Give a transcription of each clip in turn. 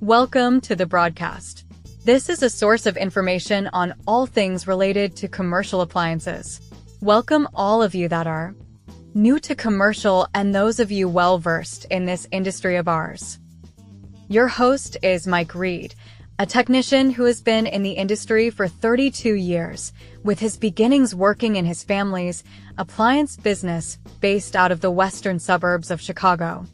Welcome to the broadcast. This is a source of information on all things related to commercial appliances. Welcome all of you that are new to commercial and those of you well-versed in this industry of ours. Your host is Mike Reed, a technician who has been in the industry for 32 years, with his beginnings working in his family's appliance business based out of the western suburbs of Chicago.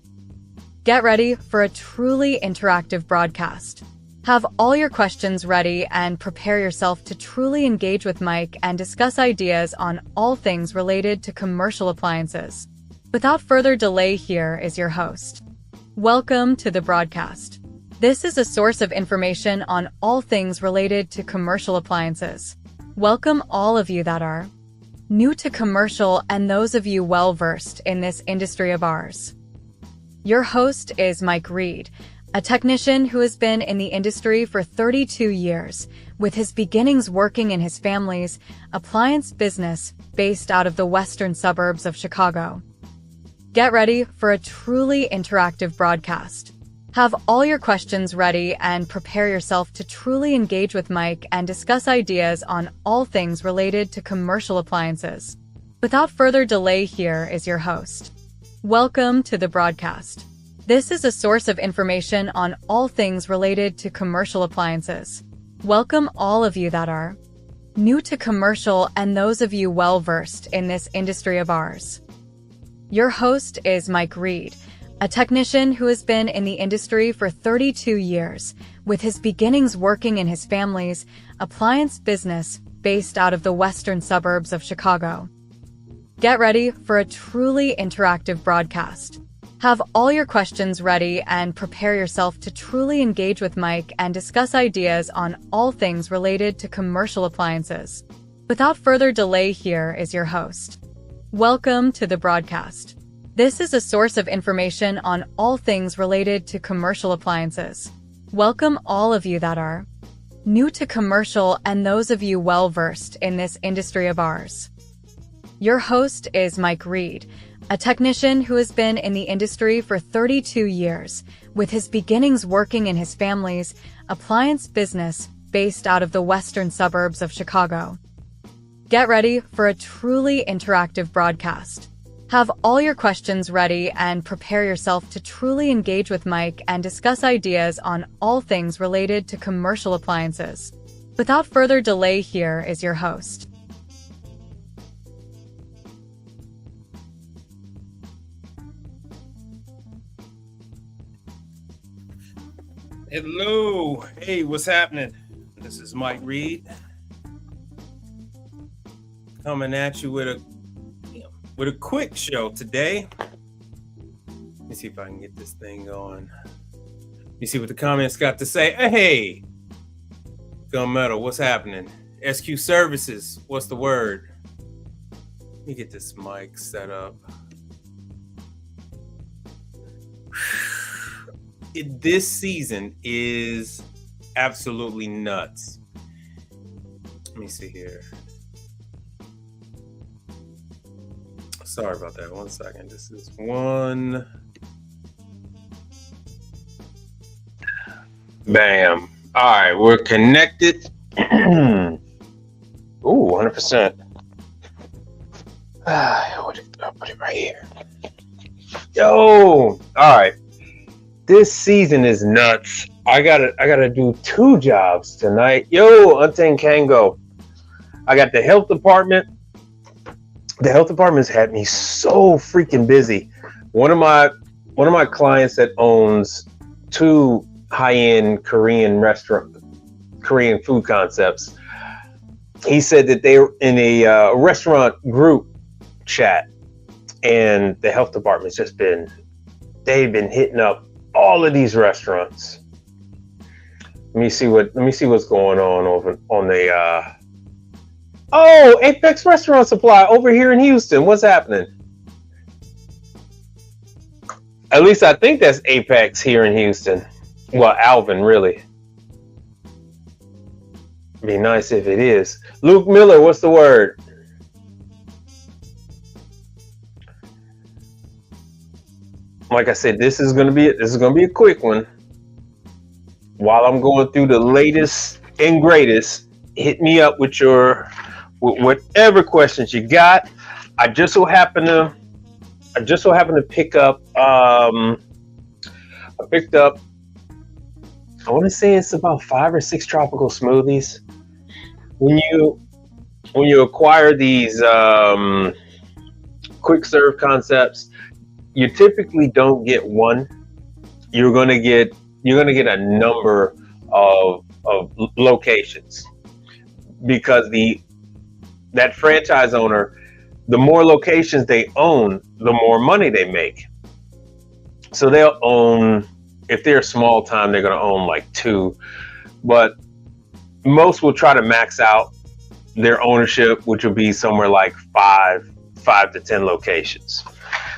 Get ready for a truly interactive broadcast. Have all your questions ready and prepare yourself to truly engage with Mike and discuss ideas on all things related to commercial appliances. Without further delay, here is your host. Welcome to the broadcast. This is a source of information on all things related to commercial appliances. Welcome all of you that are new to commercial and those of you well-versed in this industry of ours. Your host is Mike Reed, a technician who has been in the industry for 32 years, with his beginnings working in his family's appliance business based out of the western suburbs of Chicago. Get ready for a truly interactive broadcast. Have all your questions ready and prepare yourself to truly engage with Mike and discuss ideas on all things related to commercial appliances. Without further delay, here is your host. Welcome to the broadcast. This is a source of information on all things related to commercial appliances. Welcome all of you that are new to commercial and those of you well-versed in this industry of ours. Your host is Mike Reed, a technician who has been in the industry for 32 years, with his beginnings working in his family's appliance business based out of the western suburbs of Chicago. Get ready for a truly interactive broadcast. Have all your questions ready and prepare yourself to truly engage with Mike and discuss ideas on all things related to commercial appliances. Without further delay, here is your host. Welcome to the broadcast. This is a source of information on all things related to commercial appliances. Welcome all of you that are new to commercial and those of you well-versed in this industry of ours. Your host is Mike Reed, a technician who has been in the industry for 32 years, with his beginnings working in his family's appliance business based out of the western suburbs of Chicago. Get ready for a truly interactive broadcast. Have all your questions ready and prepare yourself to truly engage with Mike and discuss ideas on all things related to commercial appliances. Without further delay, here is your host. Hello. Hey, what's happening? This is Mike Reed coming at you with a quick show today. Let me see if I can get this thing going. You see what the comments got to say. Hey, Gunmetal, what's happening? SQ Services, what's the word? Let me get this mic set up. This season is absolutely nuts. Let me see here. Sorry about that. 1 second. This is one. Bam. All right, we're connected. Ooh, 100%. I'll put it right here. Yo. All right. This season is nuts. I gotta do 2 jobs tonight. Yo, Untamed Kango. I got the health department. The health department's had me so freaking busy. One of my clients that owns 2 high-end Korean food concepts. He said that they were in a restaurant group chat, and the health department's they've been hitting up all of these restaurants. Let me see what's going on over on the Apex Restaurant Supply over here in Houston. What's happening? At least I think that's Apex here in Houston. Well, Alvin, really. Be nice if it is. Luke Miller, what's the word? Like I said, this is gonna be a quick one. while I'm going through the latest and greatest, hit me up with whatever questions you got. I just so happen to pick up. I picked up. I want to say it's about 5 or 6 tropical smoothies. When you acquire these quick serve concepts, you typically don't get one. You're gonna get a number of locations, because that franchise owner, the more locations they own, the more money they make. So they'll own, if they're small time, they're going to own like 2, but most will try to max out their ownership, which will be somewhere like 5 to 10 locations.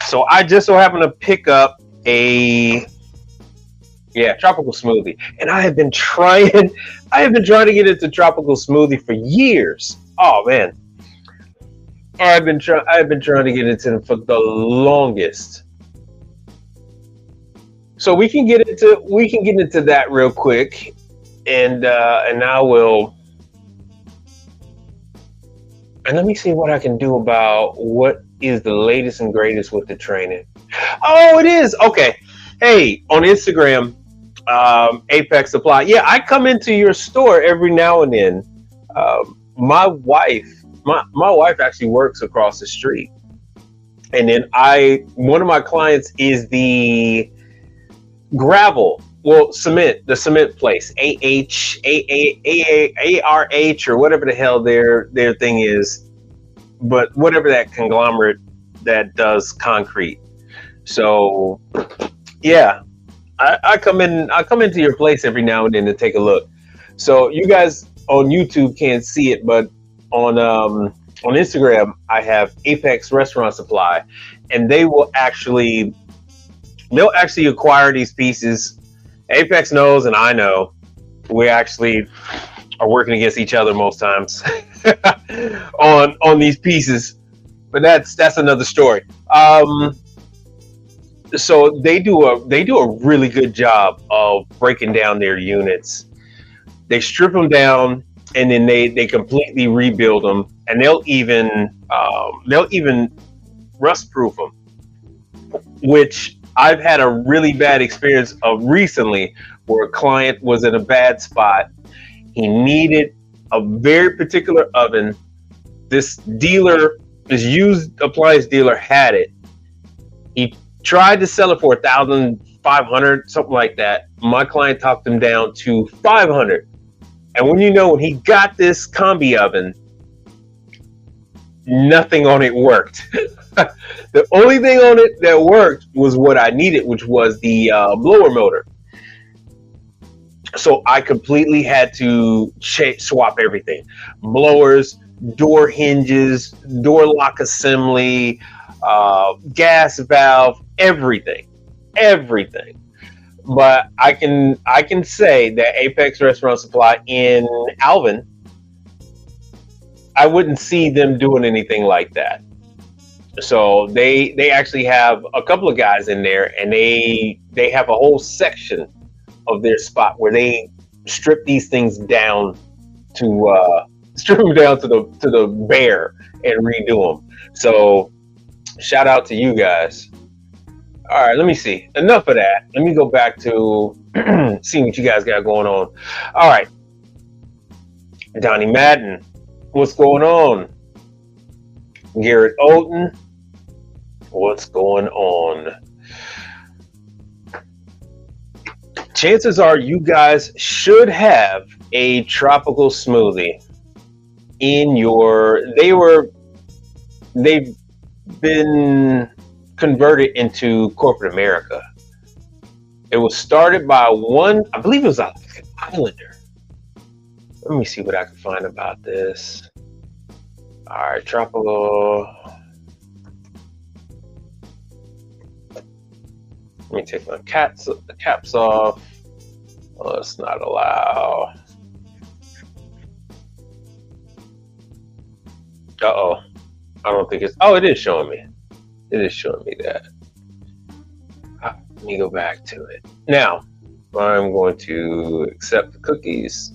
So I just so happen to pick up a tropical smoothie, and I have been trying to get into tropical smoothie for years. Oh man, I've been trying to get into them for the longest. So we can get into that real quick, and I will. And let me see what I can do about what is the latest and greatest with the training. Oh, it is okay. Hey, on Instagram, Apex Supply. Yeah, I come into your store every now and then. My wife actually works across the street, and then one of my clients is the gravel, cement, the cement place, ARH or whatever the hell their thing is, but whatever that conglomerate that does concrete. So yeah, I come into your place every now and then to take a look. So you guys on YouTube can't see it, but on Instagram I have Apex Restaurant Supply, and they'll actually acquire these pieces. Apex knows, and I know, we actually are working against each other most times on these pieces, but that's another story. So they do a really good job of breaking down their units. They strip them down, and then they completely rebuild them, and they'll even rust proof them, which I've had a really bad experience of recently, where a client was in a bad spot. He needed a very particular oven. This used appliance dealer had it. He tried to sell it for $1,500, something like that. My client talked him down to $500. And when he got this combi oven, nothing on it worked. The only thing on it that worked was what I needed, which was the blower motor. So I completely had to swap everything: blowers, door hinges, door lock assembly, gas valve, everything. But I can say that Apex Restaurant Supply in Alvin, I wouldn't see them doing anything like that. So they actually have a couple of guys in there, and they have a whole section of their spot where they strip these things down to the bare and redo them. So shout out to you guys. All right, let me see. Enough of that. Let me go back to seeing what you guys got going on. All right, Donnie Madden, what's going on? Garrett Olton, what's going on? Chances are you guys should have a tropical smoothie in they've been converted into corporate America. It was started by one, I believe it was an Islander. Let me see what I can find about this. All right, tropical. Let me take the caps off. Let's not allow. Uh-oh. I don't think it's. Oh, it is showing me. It is showing me that. Let me go back to it. Now, I'm going to accept the cookies.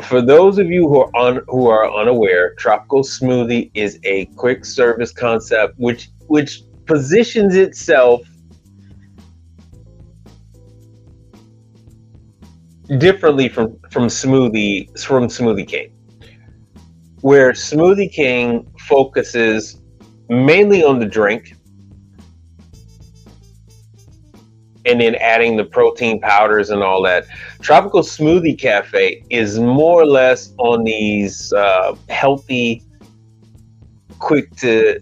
For those of you who are unaware, Tropical Smoothie is a quick service concept which positions itself differently from Smoothie King, where Smoothie King focuses mainly on the drink and then adding the protein powders and all that. Tropical Smoothie Cafe is more or less on these healthy, quick to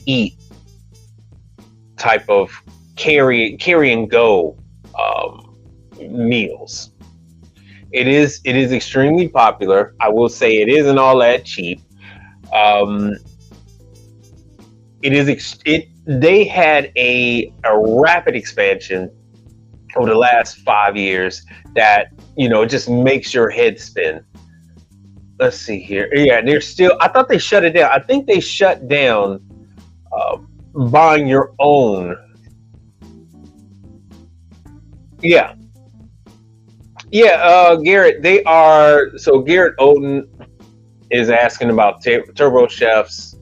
eat type of carry and go meals. It is extremely popular. I will say it isn't all that cheap. They had a rapid expansion over the last 5 years that, it just makes your head spin. Let's see here. Yeah, they're still, I thought they shut it down. I think they shut down buying your own. Yeah. Yeah, Garrett, Garrett Oden is asking about Turbo Chefs.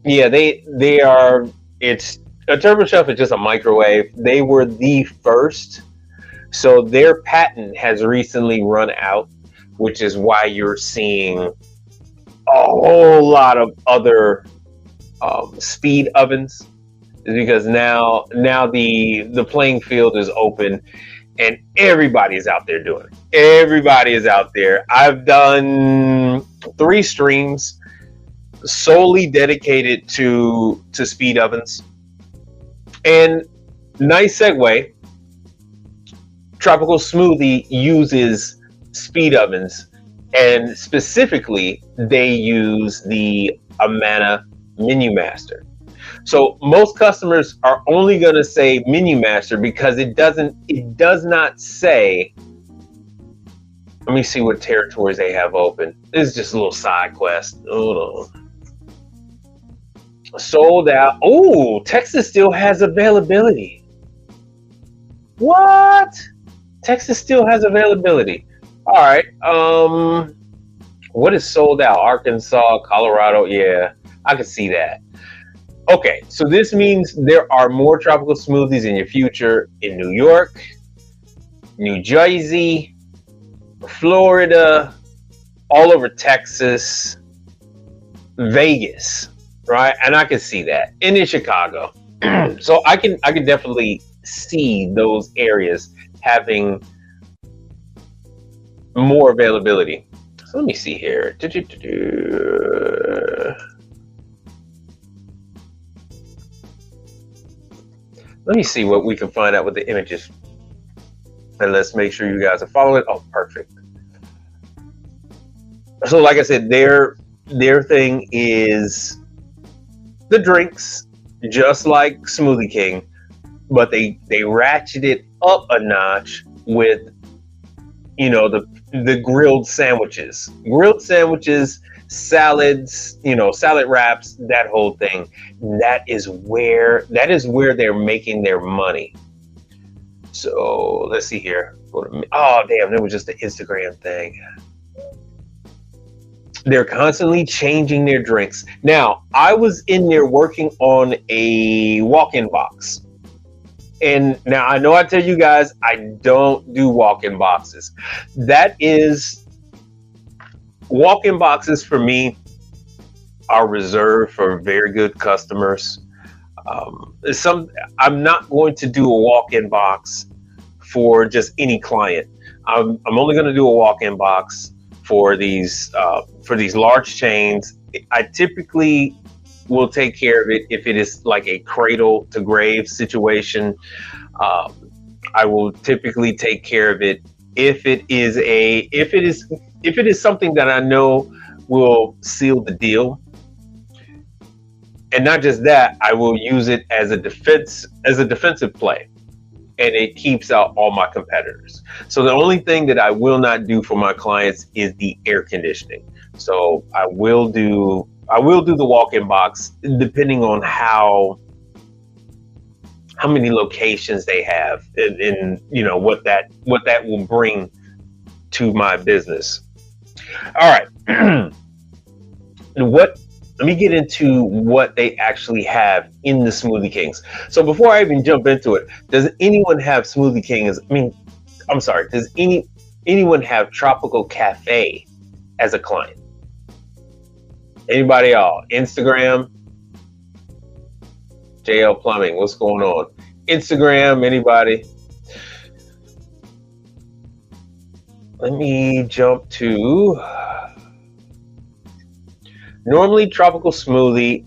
Yeah, they are. It's a Turbo Chef is just a microwave. They were the first, so their patent has recently run out, which is why you're seeing a whole lot of other speed ovens, because now the playing field is open and everybody is out there doing it. Everybody is out there. I've done 3 streams solely dedicated to speed ovens. And nice segue, Tropical Smoothie uses speed ovens, and specifically they use the Amana Menu Master. So most customers are only going to say Menu Master because it does not say. Let me see what territories they have open. This is just a little side quest. Hold on. Sold out. Oh, Texas still has availability. What? Texas still has availability. All right. What is sold out? Arkansas, Colorado. Yeah, I can see that. Okay, so this means there are more tropical smoothies in your future in New York, New Jersey, Florida, all over Texas, Vegas, right? And I can see that. And in Chicago. So I can definitely see those areas having more availability. So let me see here. Let me see what we can find out with the images. And let's make sure you guys are following. Oh, perfect. So like I said, their thing is the drinks, just like Smoothie King, but they ratchet it up a notch with, the grilled sandwiches, salads, salad wraps, that whole thing. That is where they're making their money. So let's see here. Oh damn, it was just the Instagram thing. They're constantly changing their drinks. Now, I was in there working on a walk-in box. And now I know I tell you guys, I don't do walk-in boxes. Walk-in boxes for me are reserved for very good customers. I'm not going to do a walk-in box for just any client. I'm only going to do a walk-in box for these large chains. I typically will take care of it if it is like a cradle to grave situation. I will typically take care of it if it is something that I know will seal the deal. And not just that, I will use it as a defensive play, and it keeps out all my competitors. So the only thing that I will not do for my clients is the air conditioning. So I will do the walk-in box depending on how how many locations they have, and what that will bring to my business. All right. Let me get into what they actually have in the Smoothie Kings. So before I even jump into it, does anyone have Smoothie Kings? I'm sorry, does anyone have Tropical Cafe as a client? Anybody all? Instagram? JL Plumbing, what's going on? Instagram, anybody? Let me jump to... Normally, Tropical Smoothie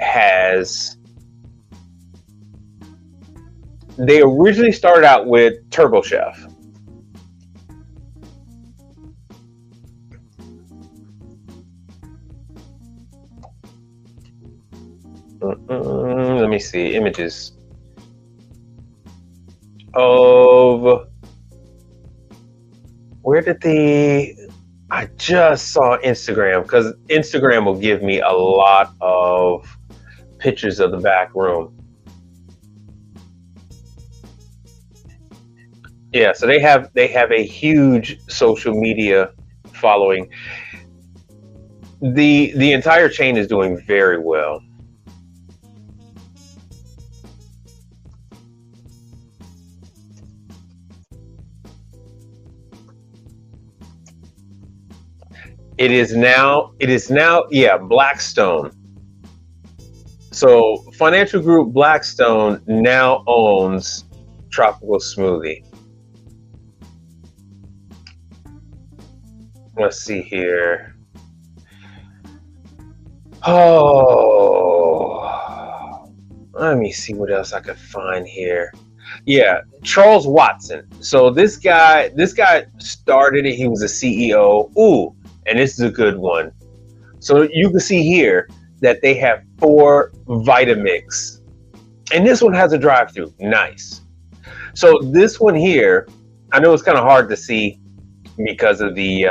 they originally started out with Turbo Chef. Let me see images of I just saw Instagram, because Instagram will give me a lot of pictures of the back room. Yeah, so they have a huge social media following. The entire chain is doing very well. It is now, yeah, Blackstone. So financial group Blackstone now owns Tropical Smoothie. Let's see here. Oh, let me see what else I could find here. Yeah, Charles Watson. So this guy started it. He was a CEO. Ooh, and this is a good one. So you can see here that they have 4 Vitamix, and this one has a drive-through. Nice. So this one here, I know it's kind of hard to see because of the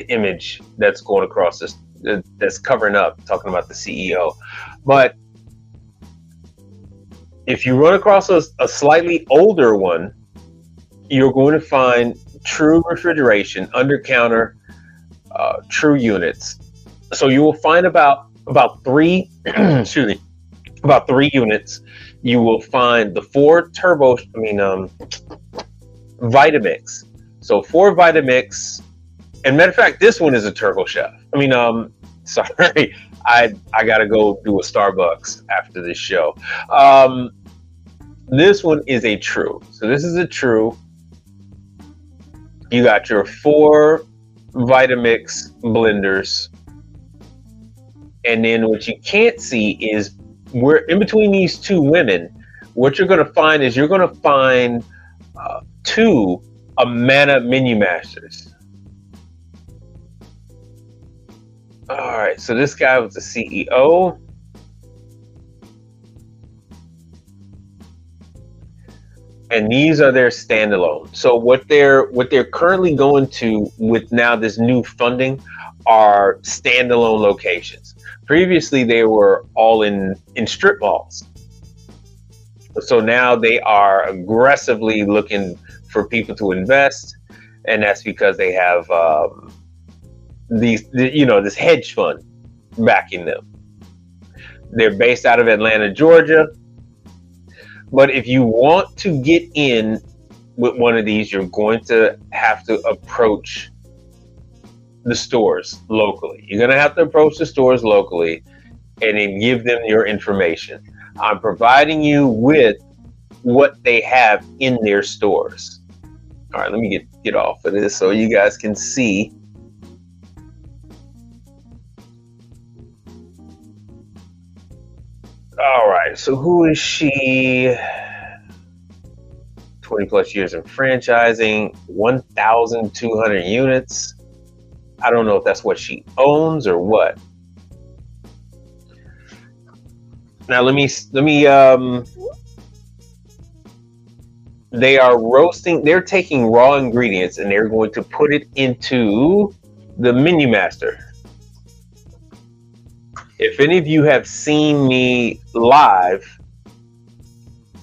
image that's going across this, that's covering up, talking about the CEO. But if you run across a slightly older one, you're going to find true refrigeration, under counter, true units. So you will find about 3 excuse me, about 3 units. You will find the 4 turbo Vitamix. So 4 Vitamix, and matter of fact, this one is a Turbo Chef. Sorry, I gotta go do a Starbucks after this show. This one is a true. So this is a true. You got your 4 Vitamix blenders, and then what you can't see is we're in between these 2 women. What you're going to find is 2 Amana Menu Masters. All right, so this guy was the CEO. And these are their standalone. So what they're currently going to with now this new funding are standalone locations. Previously, they were all in strip malls. So now they are aggressively looking for people to invest, and that's because they have this hedge fund backing them. They're based out of Atlanta, Georgia. But if you want to get in with one of these, you're going to have to approach the stores locally. You're going to have to approach the stores locally and then give them your information. I'm providing you with what they have in their stores. All right, let me get off of this so you guys can see. All right, so who is she? 20 plus years in franchising, 1,200 units. I don't know if that's what she owns or what. Now let me they are roasting, they're taking raw ingredients and they're going to put it into the Menu Master. If any of you have seen me live,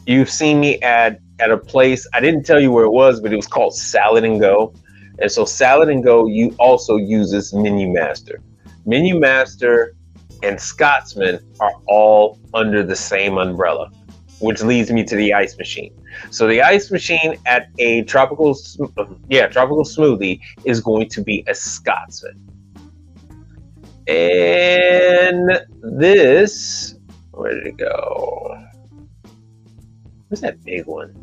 You've seen me at a place. I didn't tell you where it was, but it was called Salad and Go. And so Salad and Go, you also uses Menu Master. Menu Master and Scotsman are all under the same umbrella, which leads me to the ice machine. So the ice machine at a tropical smoothie is going to be a Scotsman. And this, where did it go? Where's that big one?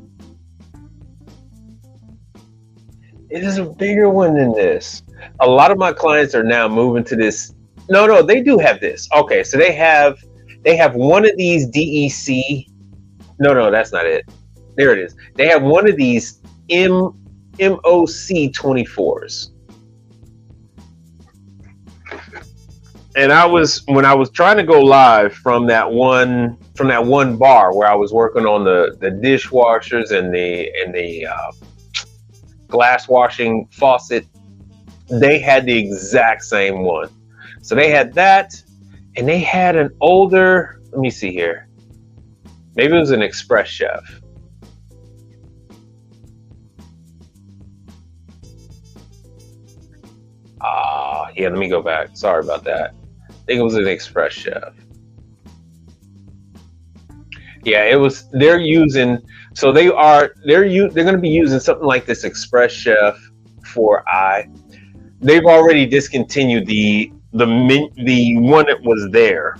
It is a bigger one than this. A lot of my clients are now moving to this. No, they do have this. Okay, so they have one of these DEC. No, that's not it. There it is. They have one of these MOC 24s. And when I was trying to go live from that one bar where I was working on the dishwashers and the glass washing faucet, they had the exact same one. So they had that, and they had an older, let me see here. Maybe it was an Express Chef. Yeah, let me go back. Sorry about that. I think it was an Express Chef. Yeah, it was. They're going to be using something like this Express Chef 4i. They've already discontinued the one that was there.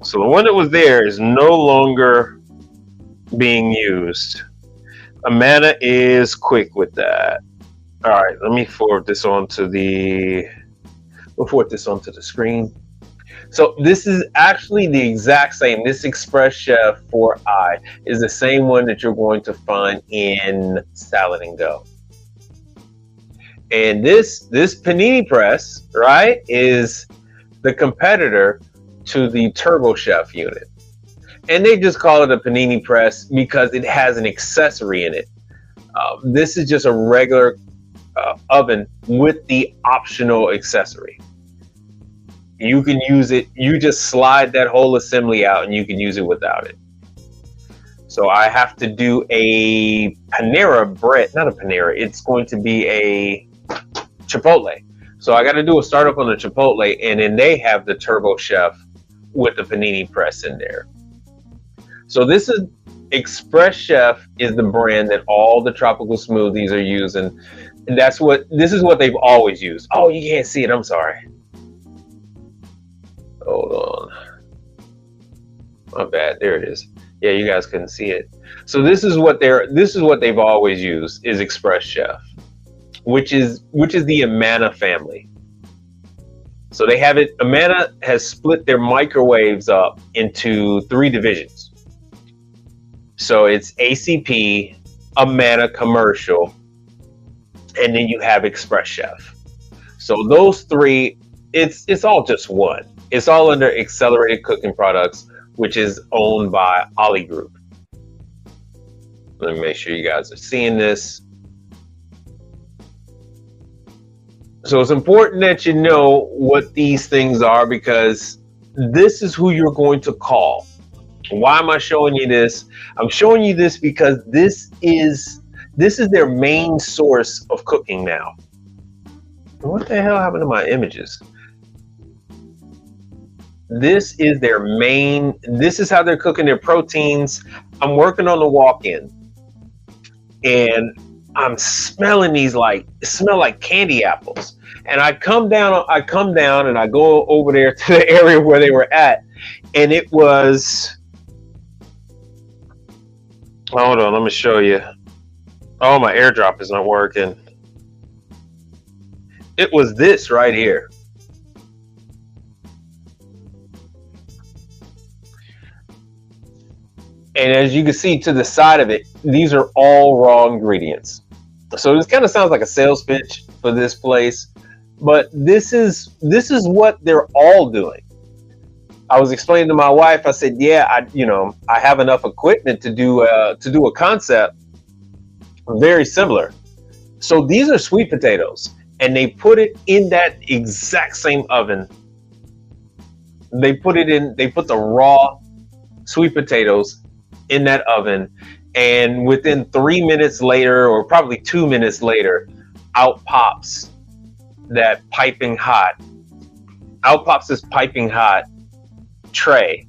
So the one that was there is no longer being used. Amana is quick with that. All right, let me forward this onto the screen. So this is actually the exact same. This Express Chef 4i is the same one that you're going to find in Salad and Go. And this panini press, right, is the competitor to the Turbo Chef unit. And they just call it a panini press because it has an accessory in it. This is just a regular oven with the optional accessory. You can use it. You just slide that whole assembly out and you can use it without it. So I have to do a Panera bread, not a Panera. It's going to be a Chipotle. So I got to do a startup on the Chipotle, and then they have the Turbo Chef with the panini press in there. So this is Express Chef is the brand that all the tropical smoothies are using. And this is what they've always used. Oh, you can't see it. I'm sorry. Hold on. My bad. There it is. Yeah, you guys couldn't see it. So this is what they've always used is Express Chef, which is the Amana family. So they have it. Amana has split their microwaves up into 3 divisions. So it's ACP, Amana Commercial, and then you have Express Chef. So those 3, it's all just one. It's all under Accelerated Cooking Products, which is owned by Ollie Group. Let me make sure you guys are seeing this. So it's important that you know what these things are, because this is who you're going to call. Why am I showing you this? I'm showing you this because this is their main source of cooking now. What the hell happened to my images? This is their main, this is how they're cooking their proteins. I'm working on the walk-in and I'm smelling these smell like candy apples. And I come down and I go over there to the area where they were at, and it was, hold on, let me show you. Oh, my AirDrop is not working. It was this right here. And as you can see to the side of it, these are all raw ingredients. So this kind of sounds like a sales pitch for this place, but this is what they're all doing. I was explaining to my wife, I said, yeah, I have enough equipment to do a concept very similar. So these are sweet potatoes, and they put it in that exact same oven. They put the raw sweet potatoes in that oven, and within 3 minutes later, or probably 2 minutes later, out pops that piping hot. Out pops this piping hot tray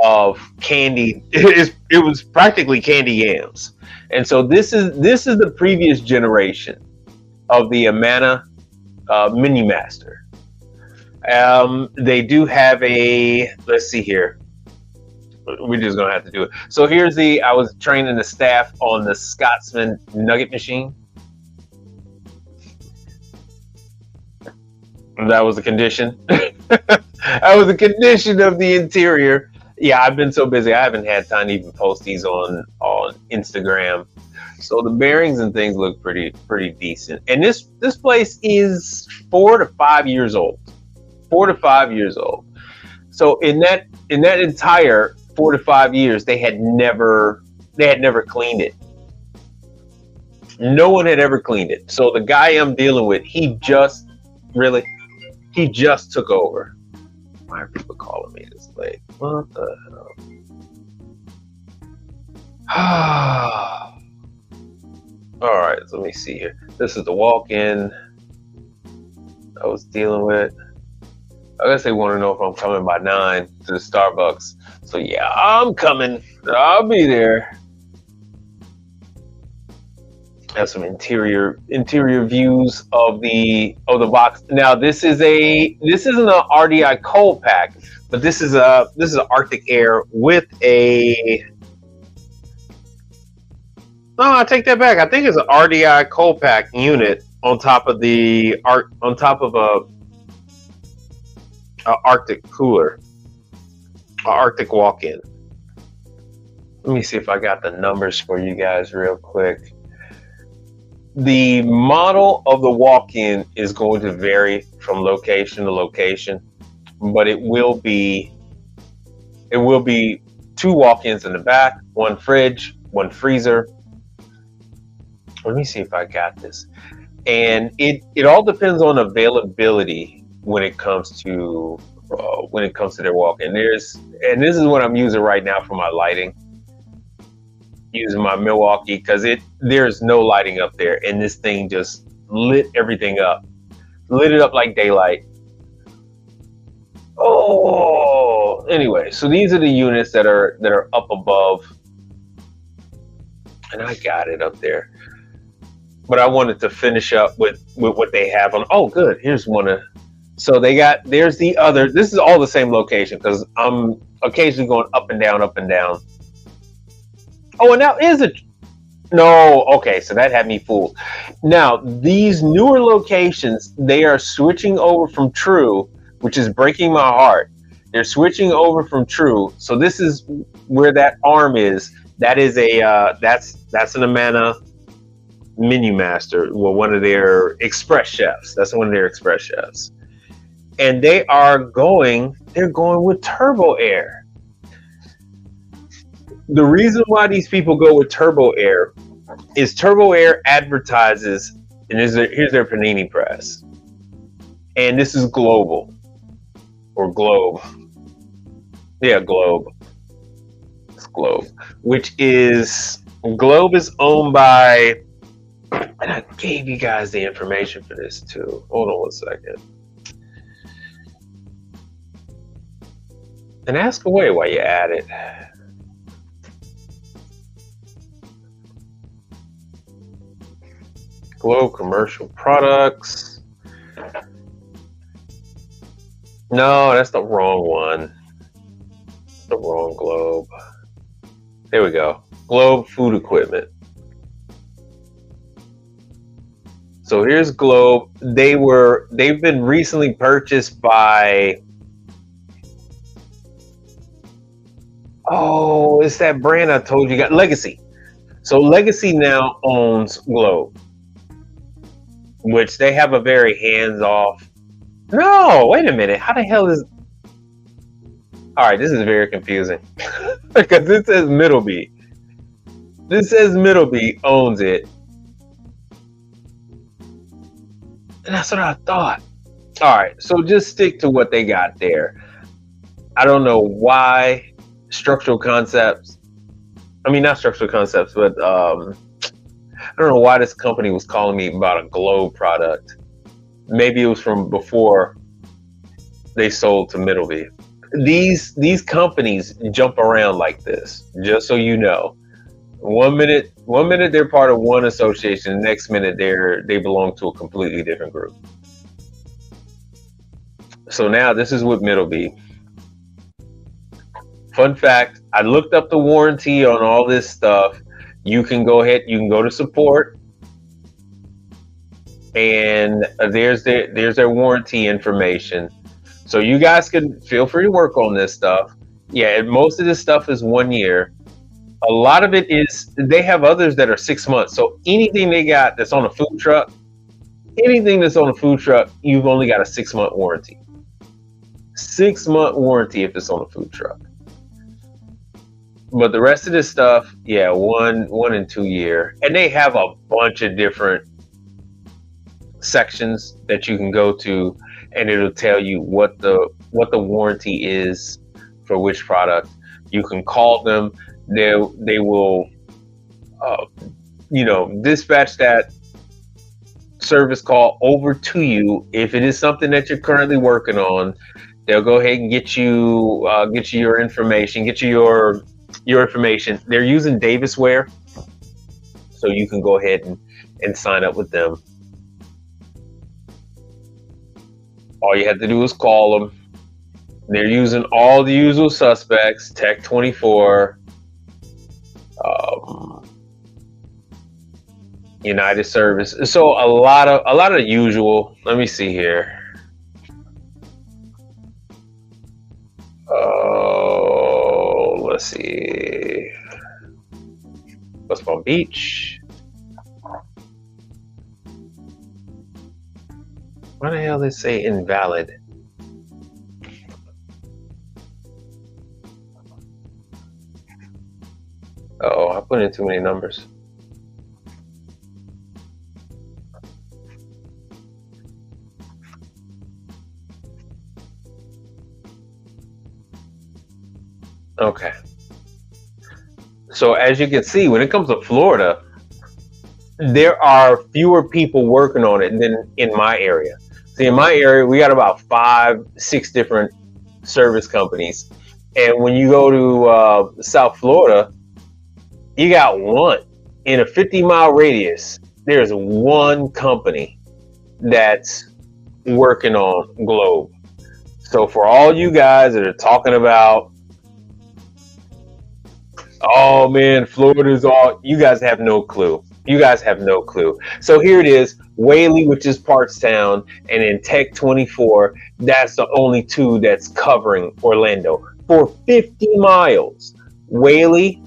of candy. It was practically candy yams. And so this is the previous generation of the Amana Mini Master. They do have a, let's see here. We're just gonna have to do it. So here's I was training the staff on the Scotsman nugget machine. That was a condition. That was a condition of the interior. Yeah, I've been so busy. I haven't had time to even post these on Instagram. So the bearings and things look pretty decent. And this place is 4 to 5 years old. 4 to 5 years old. So in that entire 4 to 5 years, they had never cleaned it. No one had ever cleaned it. So the guy I'm dealing with, he just took over. Why are people calling me this late? What the hell? All right, so let me see here. This is the walk-in I was dealing with. I guess they want to know if I'm coming by 9 to the Starbucks. So yeah, I'm coming. I'll be there. Have some interior views of the box. Now this isn't a RDI cold pack, but this is an Arctic Air with a. No, I take that back. I think it's an RDI cold pack unit on top of a Arctic cooler, Arctic walk-in. Let me see if I got the numbers for you guys real quick. The model of the walk-in is going to vary from location to location, but it will be 2 walk-ins in the back, 1 fridge, 1 freezer. Let me see if I got this. And it all depends on availability when it comes to their walk-in. And this is what I'm using right now for my lighting. Using my Milwaukee, because there's no lighting up there, and this thing just lit everything up. Lit it up like daylight. Oh, anyway, so these are the units that are up above, and I got it up there. But I wanted to finish up with what they have on. Oh, good. Here's one of. So there's the other. This is all the same location because I'm occasionally going up and down, up and down. Oh, and now is it? No, okay, so that had me fooled. Now, these newer locations, they are switching over from True, which is breaking my heart. They're switching over from True. So this is where that arm is. That is that's an Amana Mini Master, well, one of their express chefs. That's one of their express chefs. And they're going with Turbo Air. The reason why these people go with Turbo Air is Turbo Air advertises, and here's their panini press. And this is Global. Or Globe. Yeah, Globe. It's Globe. Globe is owned by, and I gave you guys the information for this too. Hold on one second. And ask away while you at it. Globe Commercial Products. No, that's the wrong one. The wrong Globe. There we go. Globe Food Equipment. So here's Globe. They've been recently purchased by. Oh, it's that brand I told you got, Legacy. So Legacy now owns Globe, which they have a very hands-off. No, wait a minute. How the hell is? All right, this is very confusing because this says Middleby. This says Middleby owns it, and that's what I thought. All right, so just stick to what they got there. I don't know why Structural Concepts I mean, not structural concepts, but I don't know why this company was calling me about a Globe product. Maybe it was from before they sold to Middleby. These companies jump around like this, just so you know. One minute they're part of one association, the next minute they belong to a completely different group. So now this is with Middleby. Fun fact, I looked up the warranty on all this stuff. You can go to support, and there's their warranty information. So you guys can feel free to work on this stuff. Yeah, most of this stuff is 1 year. A lot of it is, they have others that are 6 months. So anything they got that's on a food truck, you've only got a 6-month warranty. 6-month warranty if it's on a food truck. But the rest of this stuff, yeah, 1 and 2 year. And they have a bunch of different sections that you can go to, and it'll tell you what the warranty is for which product. You can call them. They will dispatch that service call over to you. If it is something that you're currently working on, they'll go ahead and get you your information, your information. They're using Davisware, so you can go ahead and sign up with them. All you have to do is call them. They're using all the usual suspects, Tech24, United Service. So a lot of usual. Let me see here. Let's see. West Palm Beach. Why the hell they say invalid? Oh, I put in too many numbers. Okay. So as you can see, when it comes to Florida, there are fewer people working on it than in my area. See, in my area, we got about 5-6 different service companies. And when you go to South Florida, you got one. In a 50-mile radius, there's one company that's working on Globe. So for all you guys that are talking about, oh man, Florida's all, you guys have no clue. You guys have no clue. So here it is, Whaley, which is Partstown, and then Tech24, that's the only two that's covering Orlando. For 50 miles, Whaley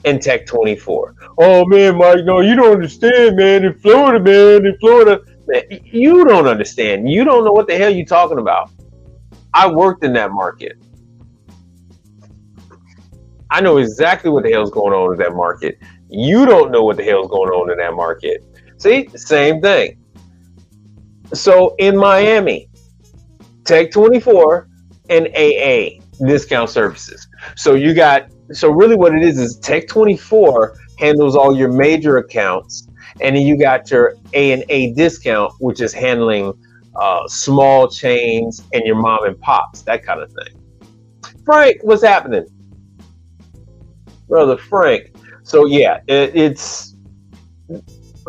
and Tech24. Oh man, Mike, no, you don't understand, man. In Florida, man, you don't understand. You don't know what the hell you're talking about. I worked in that market. I know exactly what the hell's going on in that market. You don't know what the hell's going on in that market. See, same thing. So in Miami, Tech24 and AA discount services. So really what it is Tech24 handles all your major accounts, and then you got your A&A discount, which is handling small chains and your mom and pops, that kind of thing. Frank, what's happening? Brother Frank. So yeah, it's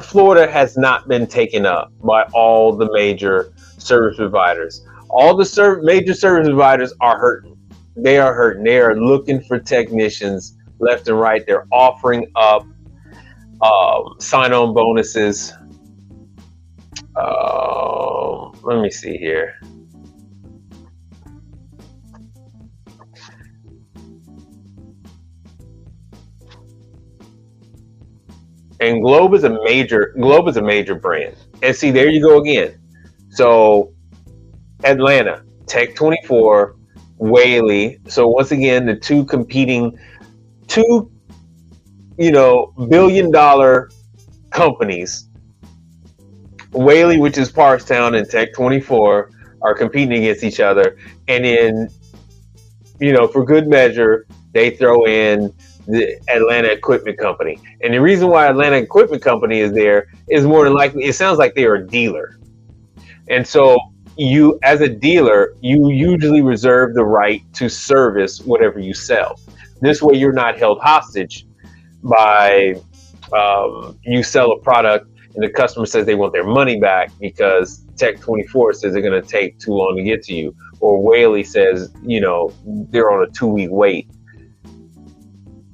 Florida has not been taken up by all the major service providers. All the major service providers are hurting. They are hurting. They are looking for technicians left and right. They're offering up sign-on bonuses. Let me see here. And Globe is a major brand. And see, there you go again. So Atlanta, Tech24, Whaley. So once again, the two competing, billion-dollar companies. Whaley, which is Partstown, and Tech24 are competing against each other. And then, for good measure, they throw in the Atlanta Equipment Company. And the reason why Atlanta Equipment Company is there is more than likely, it sounds like they're a dealer. And so you, as a dealer, you usually reserve the right to service whatever you sell. This way you're not held hostage by you sell a product and the customer says they want their money back because Tech24 says they're going to take too long to get to you, or Whaley says, they're on a 2-week wait.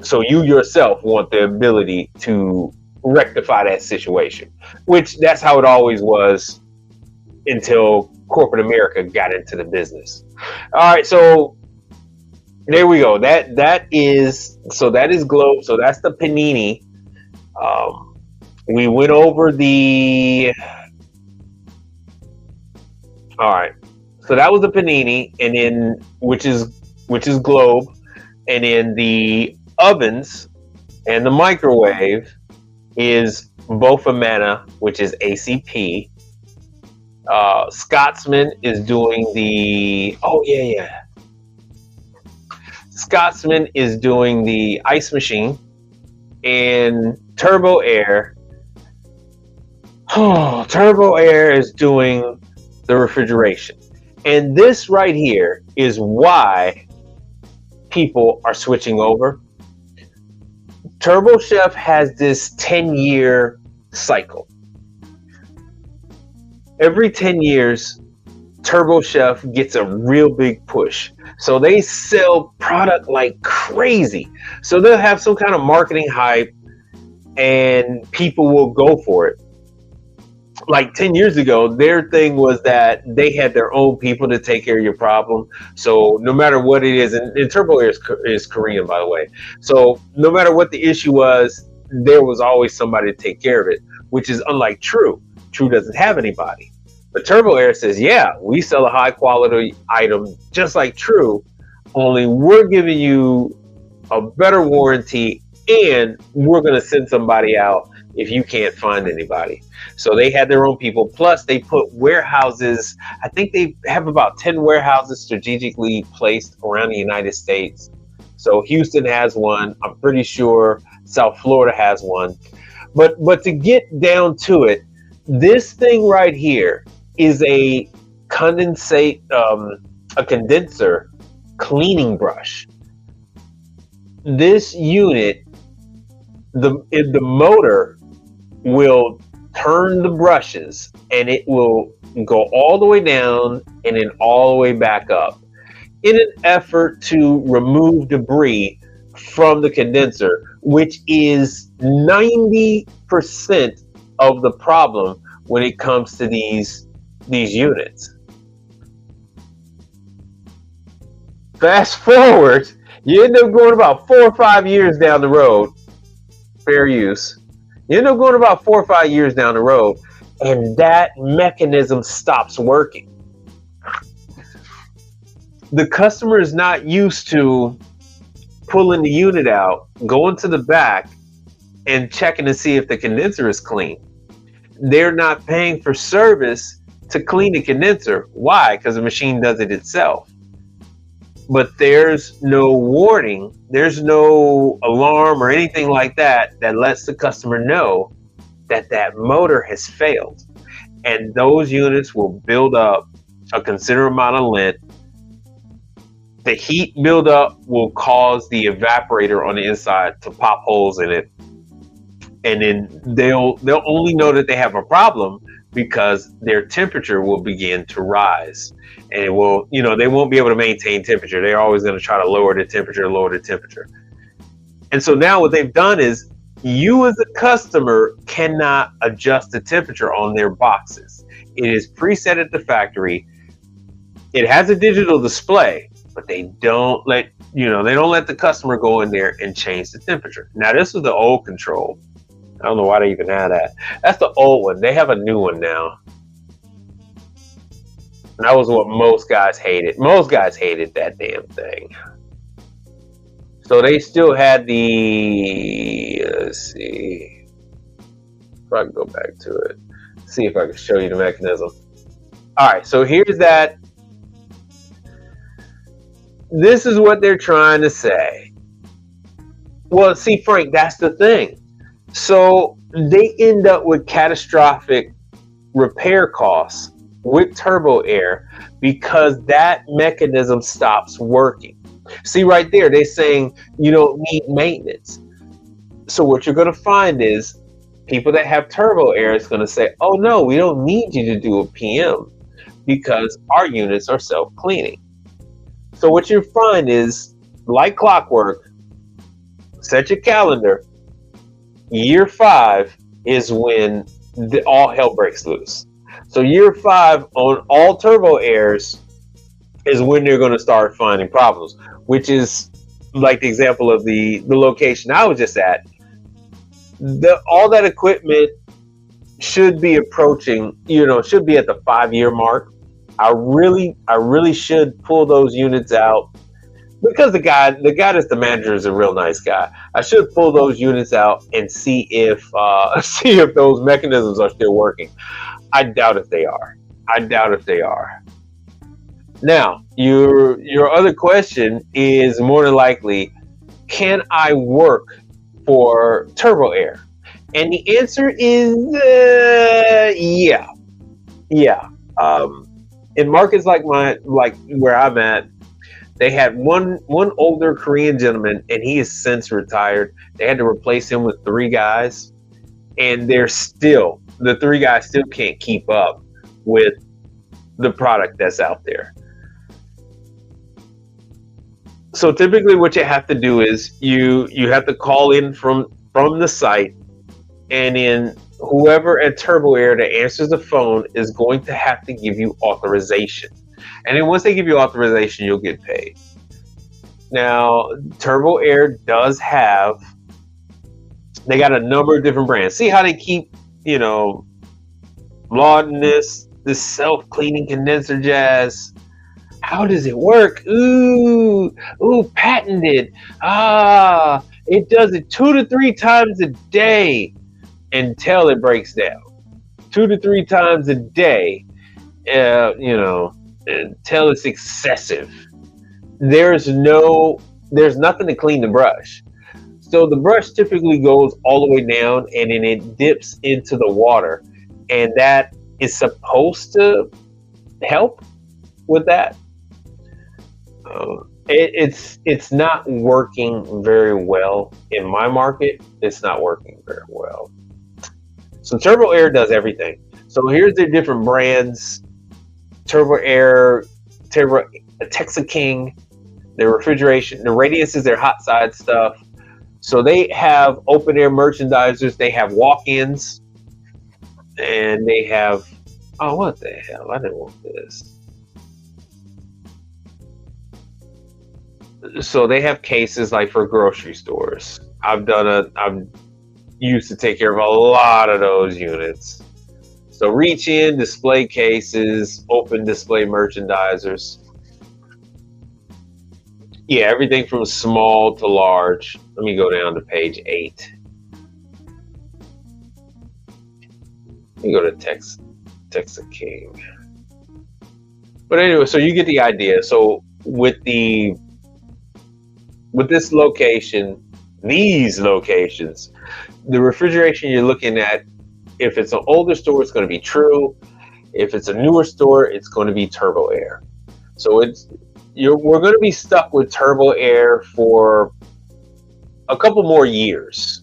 So you yourself want the ability to rectify that situation, which that's how it always was until corporate America got into the business. All right, so there we go. That is Globe. So that's the Panini. We went over the. All right, so that was the Panini, and then which is Globe, and then the ovens and the microwave is Bofomana, which is ACP. Scotsman is doing the. Oh yeah. Scotsman is doing the ice machine, and Turbo Air. Turbo Air is doing the refrigeration. And this right here is why people are switching over. Turbo Chef has this 10-year cycle. Every 10 years, Turbo Chef gets a real big push. So they sell product like crazy. So they'll have some kind of marketing hype and people will go for it. Like 10 years ago, their thing was that they had their own people to take care of your problem. So no matter what it is, and Turbo Air is Korean, by the way. So no matter what the issue was, there was always somebody to take care of it, which is unlike True. True doesn't have anybody. But Turbo Air says, yeah, we sell a high quality item just like True, only we're giving you a better warranty and we're going to send somebody out if you can't find anybody. So they had their own people. Plus they put warehouses. I think they have about 10 warehouses strategically placed around the United States. So Houston has one. I'm pretty sure South Florida has one. But to get down to it, this thing right here is a condenser cleaning brush. This unit, the motor will turn the brushes and it will go all the way down and then all the way back up in an effort to remove debris from the condenser, which is 90% of the problem when it comes to these units. Fast forward, you end up going about 4 or 5 years down the road, fair use. You end up going about 4 or 5 years down the road, and that mechanism stops working. The customer is not used to pulling the unit out, going to the back, and checking to see if the condenser is clean. They're not paying for service to clean the condenser. Why? Because the machine does it itself. But there's no warning, there's no alarm or anything like that that lets the customer know that that motor has failed. And those units will build up a considerable amount of lint. The heat buildup will cause the evaporator on the inside to pop holes in it. And then they'll only know that they have a problem because their temperature will begin to rise. And it will, they won't be able to maintain temperature. They're always going to try to lower the temperature. And so now what they've done is you as a customer cannot adjust the temperature on their boxes. It is preset at the factory. It has a digital display, but they don't let the customer go in there and change the temperature. Now this was the old control. I don't know why they even had that. That's the old one. They have a new one now. And that was what most guys hated. Most guys hated that damn thing. So they still had the, let's see. If I can go back to it. See if I can show you the mechanism. All right, so here's that. This is what they're trying to say. Well, see, Frank, that's the thing. So they end up with catastrophic repair costs with turbo air because that mechanism stops working. See, right there, they're saying you don't need maintenance. So what you're going to find is people that have turbo air is going to say, "Oh no, we don't need you to do a PM because our units are self-cleaning." So what you find is, like clockwork, set your calendar. Year 5 is when all hell breaks loose. So year 5 on all turbo airs is when they're going to start finding problems, which is like the example of the location I was just at. All that equipment should be approaching, should be at the 5-year mark. I really should pull those units out because the guy that's the manager is a real nice guy. I should pull those units out and see if see if those mechanisms are still working. I doubt if they are. Now, your other question is more than likely, can I work for turbo air? And the answer is yeah. In markets like where I'm at, they had one older Korean gentleman, and he is since retired. They had to replace him with 3 guys, and the 3 guys still can't keep up with the product that's out there. So typically what you have to do is you have to call in from the site, and then whoever at Turbo Air that answers the phone is going to have to give you authorization. And then once they give you authorization, you'll get paid. Now, Turbo Air does have, they got a number of different brands. See how they keep, lauding this self-cleaning condenser jazz. How does it work? Ooh, patented. It does it 2 to 3 times a day until it breaks down. 2 to 3 times a day, until it's excessive. There's nothing to clean the brush. So the brush typically goes all the way down and then it dips into the water, and that is supposed to help with that. It's not working very well in my market. It's not working very well. So Turbo Air does everything. So here's their different brands: Turbo Air, Texas King, their refrigeration, the Radiance is their hot side stuff. So they have open air merchandisers, they have walk-ins, and they have, oh, what the hell? I didn't want this. So they have cases like for grocery stores. I'm used to take care of a lot of those units. So reach in, display cases, open display merchandisers. Yeah, everything from small to large. Let me go down to page 8. Let me go to Texas King. But anyway, so you get the idea. So with this location, these locations, the refrigeration you're looking at, if it's an older store, it's going to be True. If it's a newer store, it's going to be Turbo Air. So we're going to be stuck with Turbo Air for a couple more years.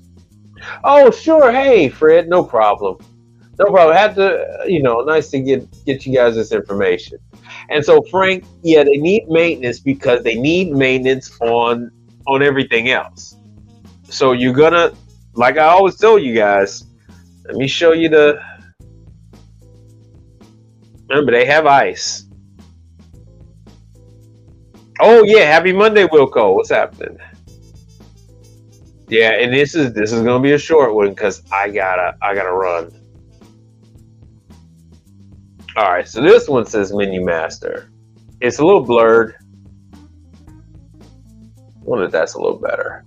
Oh, sure. Hey, Fred, no problem. No problem. I had to, nice to get you guys this information. And so, Frank, yeah, they need maintenance because they need maintenance on everything else. So you're gonna, like I always tell you guys, let me show you remember they have ice. Oh yeah, happy Monday, Wilco. What's happening? Yeah, and this is gonna be a short one because I gotta run. All right, so this one says Menu Master. It's a little blurred. I wonder if that's a little better.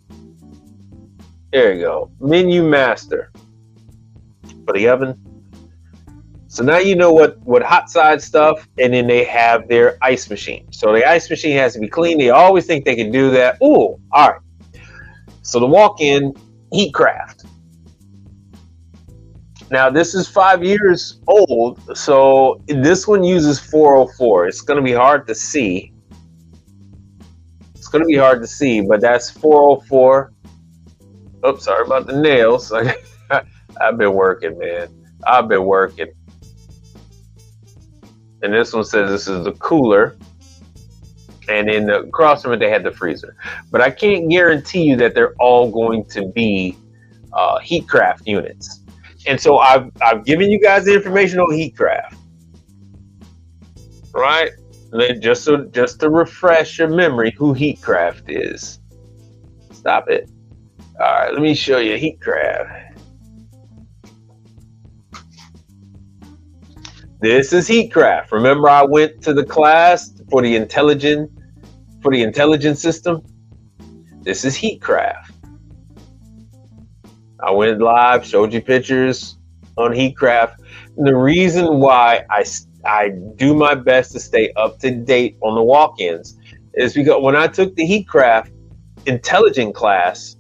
There you go. Menu Master for the oven. So now you know what hot side stuff, and then they have their ice machine. So the ice machine has to be clean. They always think they can do that. Ooh, all right. So the walk-in Heatcraft. Now this is 5 years old, so this one uses 404. It's going to be hard to see. It's going to be hard to see, but that's 404. Oops, sorry about the nails. I've been working, man. I've been working. And this one says this is the cooler. And in the across from it, they had the freezer. But I can't guarantee you that they're all going to be Heatcraft units. And so I've given you guys the information on Heatcraft, right? Just to refresh your memory, who Heatcraft is. Stop it. All right, let me show you Heatcraft. This is Heatcraft. Remember, I went to the class for the intelligence system. This is Heatcraft. I went live, showed you pictures on Heatcraft. And the reason why I do my best to stay up to date on the walk-ins is because when I took the Heatcraft intelligent class,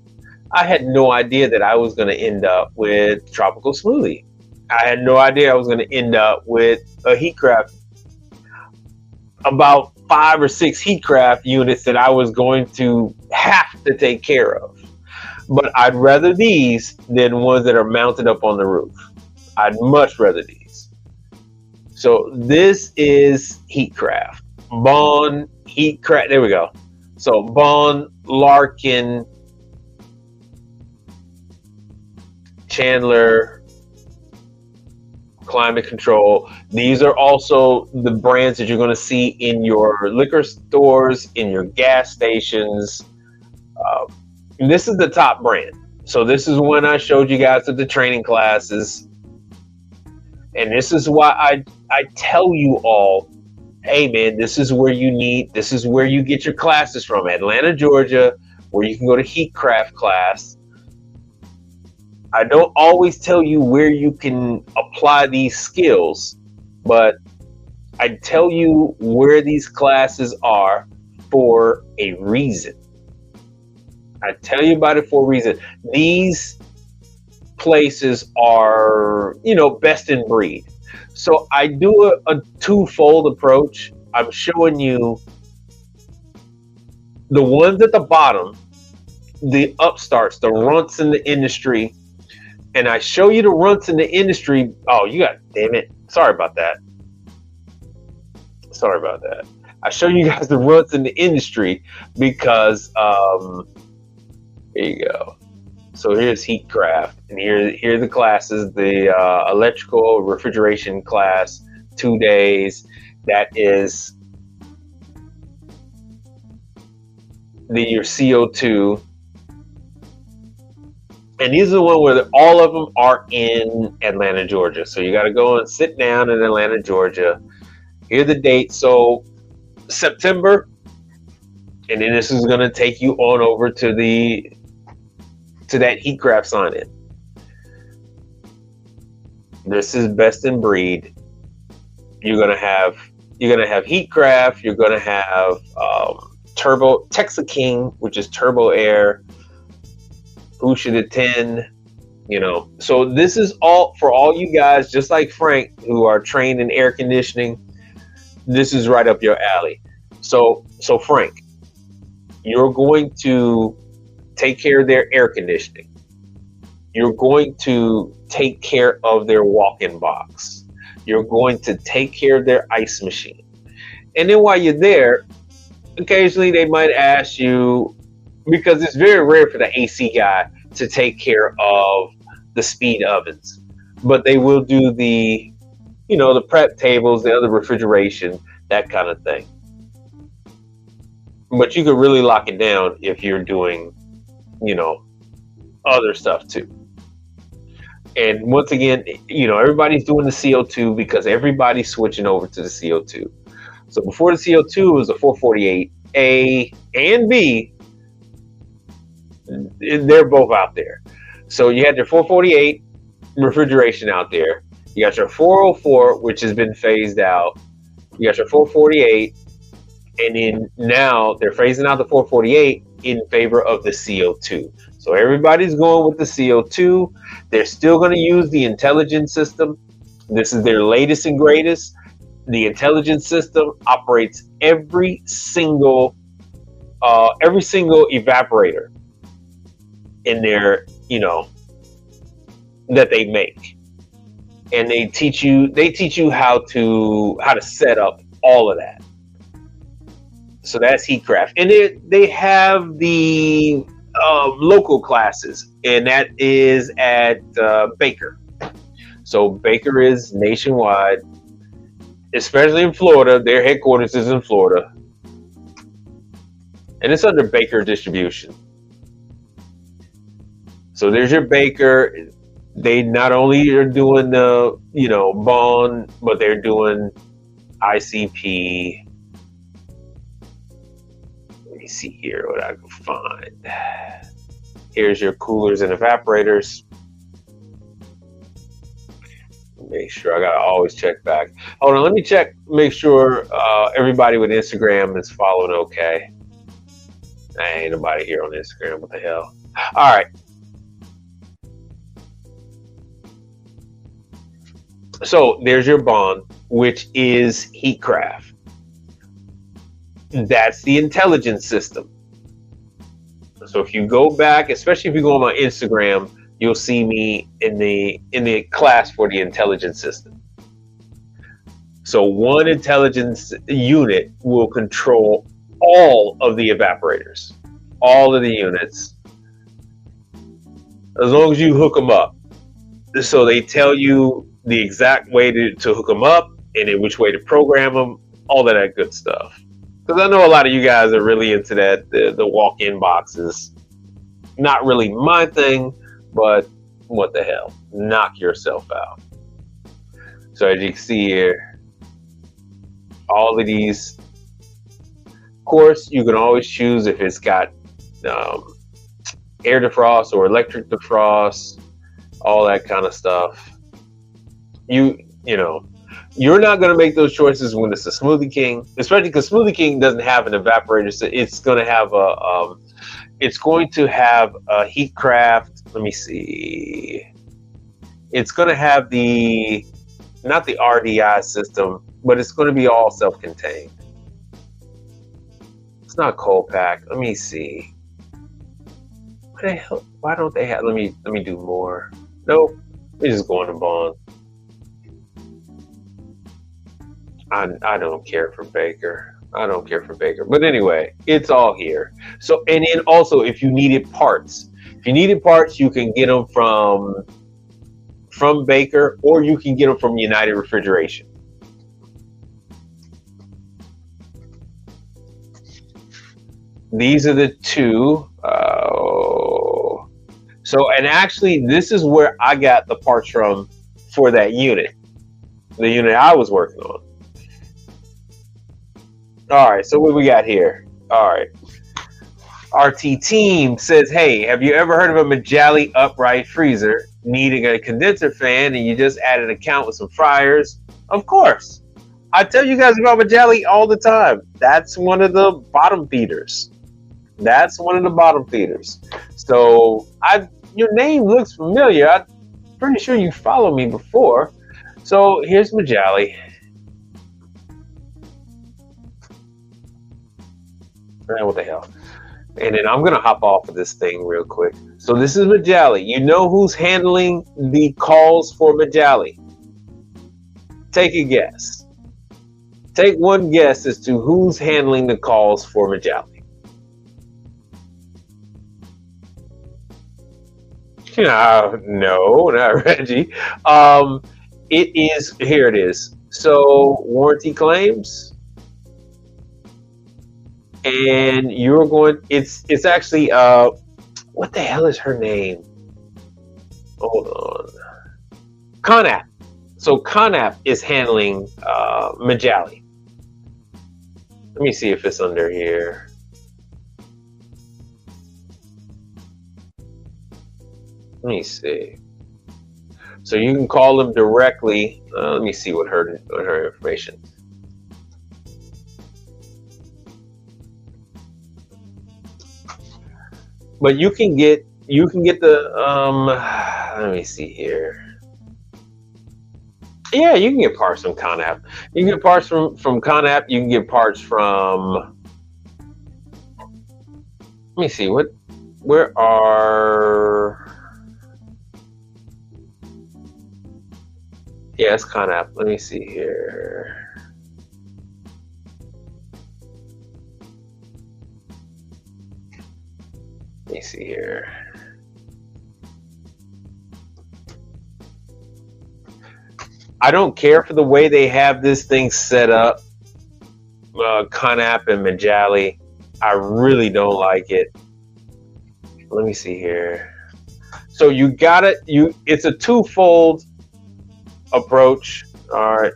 I had no idea that I was going to end up with Tropical Smoothie. I had no idea I was going to end up with a Heatcraft. About 5 or 6 Heatcraft units that I was going to have to take care of. But I'd rather these than ones that are mounted up on the roof. I'd much rather these. So this is Heatcraft. Bond, Heatcraft, there we go. So Bond, Larkin, Chandler, Climate Control. These are also the brands that you're going to see in your liquor stores, in your gas stations. This is the top brand. So this is when I showed you guys at the training classes. And this is why I tell you all, hey man, this is where you get your classes from. Atlanta, Georgia, where you can go to Heatcraft class. I don't always tell you where you can apply these skills, but I tell you where these classes are for a reason. I tell you about it for a reason. These places are, best in breed. So I do a twofold approach. I'm showing you the ones at the bottom, the upstarts, the runts in the industry. And I show you the runts in the industry. Oh, damn it. Sorry about that. I show you guys the runts in the industry because, here you go. So here's Heatcraft, and here are the classes, the electrical refrigeration class, 2 days. That is your CO2. And these are the ones where all of them are in Atlanta, Georgia. So you got to go and sit down in Atlanta, Georgia. Here's the date. So September, and then this is going to take you on over to that Heatcraft sign-in. This is best in breed. You're gonna have Heatcraft. You're gonna have Turbo Texas King, which is Turbo Air. Usha the 10. So this is all for all you guys, just like Frank, who are trained in air conditioning. This is right up your alley. So Frank, you're going to take care of their air conditioning. You're going to take care of their walk-in box. You're going to take care of their ice machine. And then while you're there, occasionally they might ask you, because it's very rare for the AC guy to take care of the speed ovens, but they will do the prep tables, the other refrigeration, that kind of thing. But you could really lock it down if you're doing other stuff too. And once again, everybody's doing the CO2 because everybody's switching over to the CO2. So before the CO2 was a 448A and B, they're both out there. So you had your 448 refrigeration out there. You got your 404, which has been phased out. You got your 448, and then now they're phasing out the 448 in favor of the CO2. So everybody's going with the CO2. They're still going to use the intelligence system. This is their latest and greatest. The intelligence system operates every single evaporator in their, that they make. And they teach you how to set up all of that. So that's Heatcraft. And they have the local classes, and that is at Baker. So Baker is nationwide, especially in Florida. Their headquarters is in Florida, and it's under Baker Distribution. So there's your Baker. They not only are doing the Bond, but they're doing ICP. Let me see here what I can find. Here's your coolers and evaporators. Make sure I gotta always check back. Hold on, let me check. Make sure everybody with Instagram is following okay. Ain't nobody here on Instagram. What the hell? All right. So there's your Bond, which is Heatcraft. That's the intelligence system. So if you go back, especially if you go on my Instagram, you'll see me in the class for the intelligence system. So one intelligence unit will control all of the evaporators, all of the units, as long as you hook them up. So they tell you the exact way to hook them up and in which way to program them, all of that good stuff. Because I know a lot of you guys are really into that, the walk-in boxes. Not really my thing, but what the hell? Knock yourself out. So as you can see here, all of these, of course, you can always choose if it's got air defrost or electric defrost, all that kind of stuff. You're not going to make those choices when it's a Smoothie King, especially because Smoothie King doesn't have an evaporator. So it's going to have a Heatcraft. Let me see. It's going to have not the RDI system, but it's going to be all self-contained. It's not cold pack. Let me see. What the hell? Why don't they have? Let me do more. Nope. We're just going to Bond. I don't care for Baker. I don't care for Baker. But anyway, it's all here. So, and then also, if you needed parts, you can get them from Baker, or you can get them from United Refrigeration. These are the two. So, and actually, this is where I got the parts from for that unit, the unit I was working on. All right, so what we got here? All right. RT Team says, hey, have you ever heard of a Majali upright freezer needing a condenser fan and you just added a count with some fryers? Of course. I tell you guys about Majali all the time. That's one of the bottom feeders. So your name looks familiar. I'm pretty sure you followed me before. So here's Majali. What the hell? And then I'm gonna hop off of this thing real quick. So this is Majali. You know who's handling the calls for Majali? Take a guess. Take one guess as to who's handling the calls for Majali. No, not Reggie. Here it is. So warranty claims. And you're going, it's actually, what the hell is her name? Hold on. Conap. So Conap is handling Majali. Let me see if it's under here. Let me see. So you can call them directly. Let me see what her information. But you can get You can get the let me see here. Yeah, you can get parts from Conap. You can get parts from Conap. You can get parts from. Let me see where are. Yeah, it's Conap. Let me see here. Let me see here. I don't care for the way they have this thing set up, Conap and Majali. I really don't like it. Let me see here. So you got it. It's a twofold approach. All right.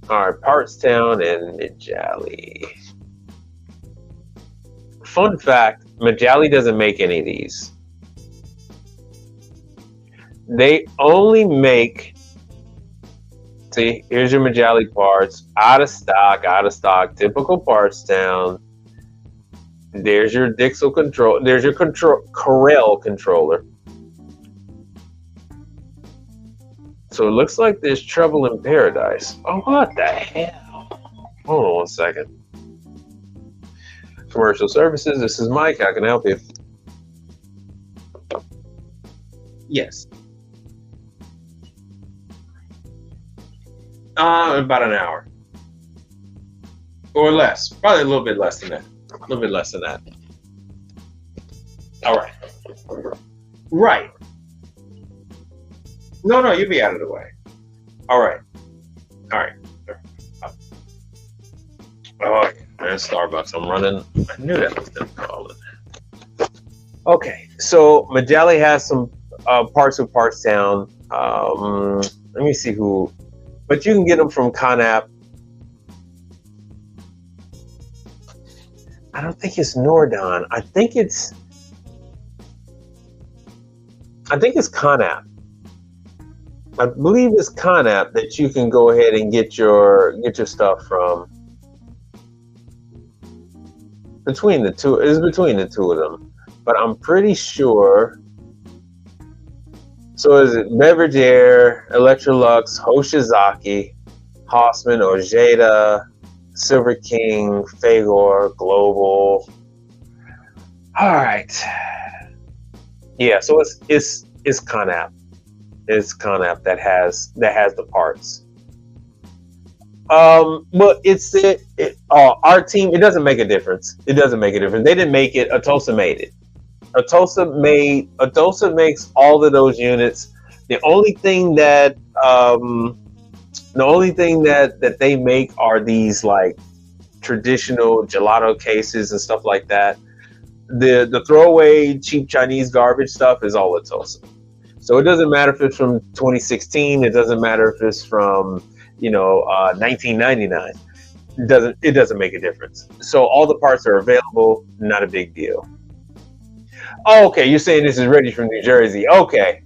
All right. Partstown and Majali. Fun fact: Majali doesn't make any of these. They only make. See, here's your Majali parts. Out of stock. Typical Partstown. There's your Dixel control. There's your Corel controller. So it looks like there's trouble in paradise. Oh, what the hell? Hold on one second. Commercial services. This is Mike. How can I help you? Yes. About an hour. Or less. Probably a little bit less than that. A little bit less than that. All right. Right. No, you'll be out of the way. All right. Oh, there's Starbucks. I'm running. I knew that was them calling. Okay, so Majali has some parts of Partstown. Let me see who. But you can get them from Conap. I don't think it's Nordon. I think it's Conap. I believe it's Conap that you can go ahead and get your stuff from. Between the two, it's between the two of them, but I'm pretty sure. So is it Beverage Air, Electrolux, Hoshizaki, Hossmann, Ojeda, Silver King, Fagor, Global. All right. Yeah, so it's Conap. It's Conap that has the parts. But it's our team. It doesn't make a difference. They didn't make it. Atosa made it. Atosa makes all of those units. The only thing that they make are these like traditional gelato cases and stuff like that. The throwaway cheap Chinese garbage stuff is all Atosa. So it doesn't matter if it's from 2016. It doesn't matter if it's from 1999. It doesn't make a difference. So all the parts are available. Not a big deal. Oh, okay, you're saying this is Reggie from New Jersey. Okay,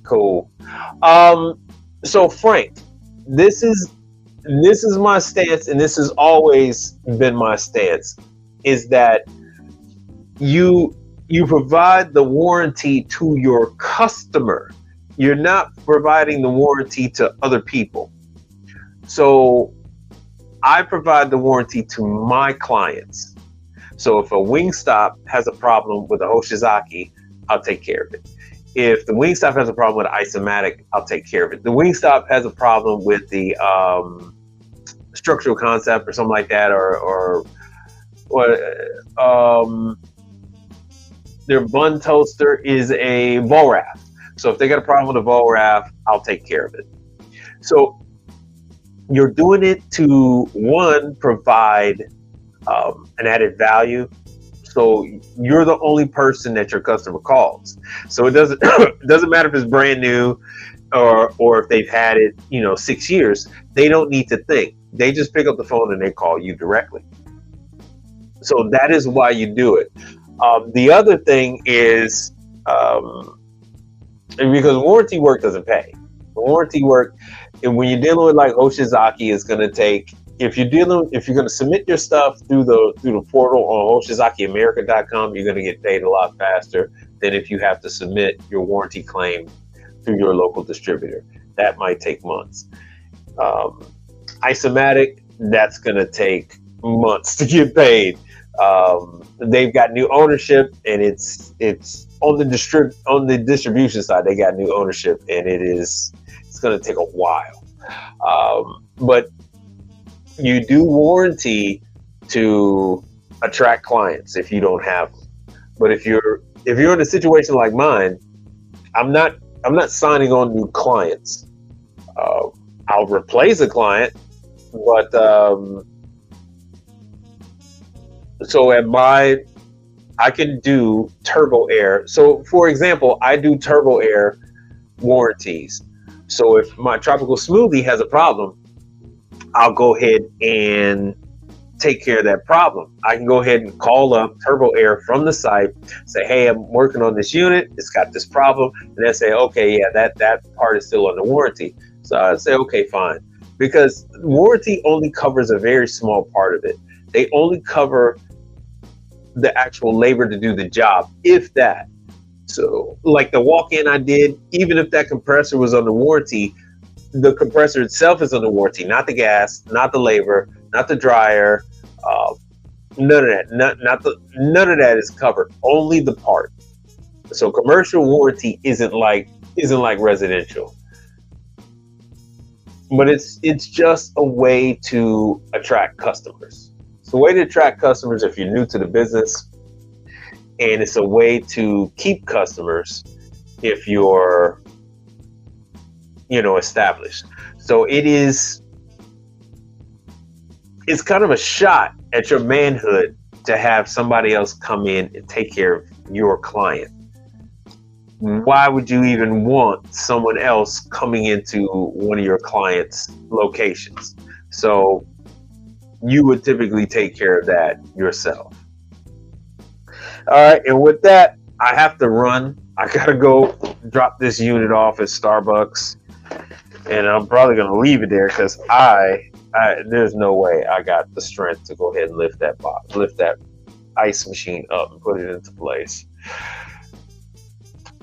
cool. So Frank, this is my stance, and this has always been my stance, is that you provide the warranty to your customer. You're not providing the warranty to other people. So I provide the warranty to my clients. So if a Wingstop has a problem with a Hoshizaki, I'll take care of it. If the Wingstop has a problem with an Isomatic, I'll take care of it. The Wingstop has a problem with the structural concept or something like that, or their bun toaster is a Volrath. So if they got a problem with a Volrath, I'll take care of it. So you're doing it to, one, provide an added value. So you're the only person that your customer calls. So it doesn't matter if it's brand new or if they've had it 6 years. They don't need to think. They just pick up the phone and they call you directly. So that is why you do it. The other thing is because warranty work doesn't pay. Warranty work, and when you're dealing with like Hoshizaki, is going to take if you're going to submit your stuff through the portal on HoshizakiAmerica.com, you're going to get paid a lot faster than if you have to submit your warranty claim through your local distributor. That might take months. Isomatic, that's going to take months to get paid. They've got new ownership, and it's on the distribution side. They got new ownership, and it's going to take a while. But you do warranty to attract clients if you don't have them. But if you're in a situation like mine, I'm not signing on new clients. I'll replace a client, but so I can do turbo air. So for example, I do turbo air warranties. So if my tropical smoothie has a problem, I'll go ahead and take care of that problem. I can go ahead and call up Turbo Air from the site, say, hey, I'm working on this unit. It's got this problem. And they say, okay, yeah, that part is still under warranty. So I'd say, okay, fine. Because warranty only covers a very small part of it. They only cover the actual labor to do the job, if that. So like the walk-in I did, even if that compressor was under warranty, the compressor itself is under warranty, not the gas, not the labor, not the dryer, none of that. None of that is covered. Only the part. So commercial warranty isn't like residential, but it's just a way to attract customers. It's a way to attract customers if you're new to the business, and it's a way to keep customers if you're established. So it's kind of a shot at your manhood to have somebody else come in and take care of your client. Why would you even want someone else coming into one of your clients' locations? So you would typically take care of that yourself. All right, and with that, I have to run. I gotta go drop this unit off at Starbucks, and I'm probably gonna leave it there because there's no way I got the strength to go ahead and lift that ice machine up and put it into place.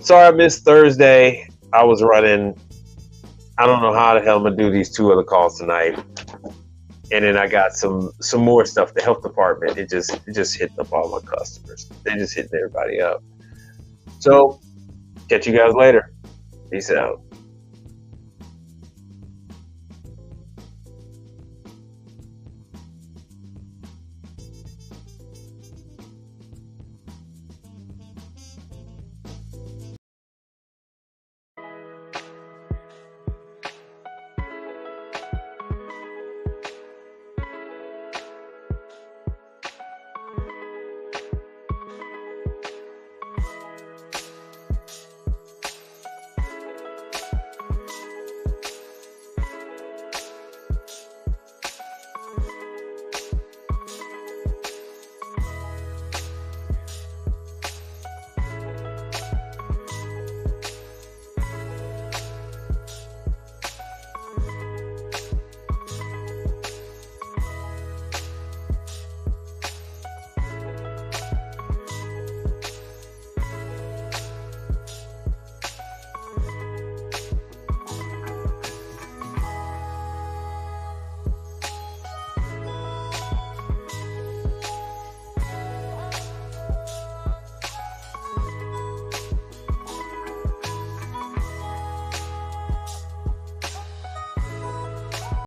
Sorry I missed Thursday. I was running. I don't know how the hell I'm gonna do these 2 other calls tonight. And then I got some more stuff. The health department, it just hit up all my customers. They just hitting everybody up. So catch you guys later. Peace out.